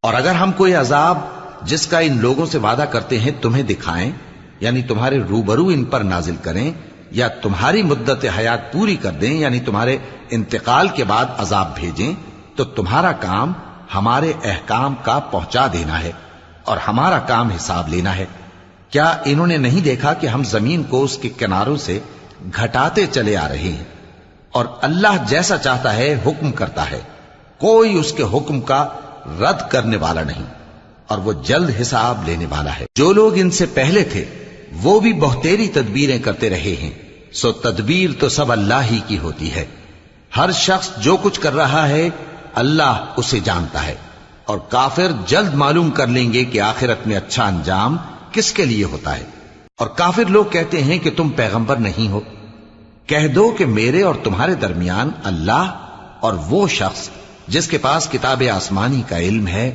اور اگر ہم کوئی عذاب جس کا ان لوگوں سے وعدہ کرتے ہیں تمہیں دکھائیں، یعنی تمہارے روبرو ان پر نازل کریں، یا تمہاری مدت حیات پوری کر دیں، یعنی تمہارے انتقال کے بعد عذاب بھیجیں، تو تمہارا کام ہمارے احکام کا پہنچا دینا ہے اور ہمارا کام حساب لینا ہے۔ کیا انہوں نے نہیں دیکھا کہ ہم زمین کو اس کے کناروں سے گھٹاتے چلے آ رہے ہیں، اور اللہ جیسا چاہتا ہے حکم کرتا ہے، کوئی اس کے حکم کا رد کرنے والا نہیں، اور وہ جلد حساب لینے والا ہے۔ جو لوگ ان سے پہلے تھے وہ بھی بہتیری تدبیریں کرتے رہے ہیں، سو تدبیر تو سب اللہ ہی کی ہوتی ہے۔ ہر شخص جو کچھ کر رہا ہے اللہ اسے جانتا ہے، اور کافر جلد معلوم کر لیں گے کہ آخرت میں اچھا انجام کس کے لیے ہوتا ہے۔ اور کافر لوگ کہتے ہیں کہ تم پیغمبر نہیں ہو، کہہ دو کہ میرے اور تمہارے درمیان اللہ اور وہ شخص جس کے پاس کتاب آسمانی کا علم ہے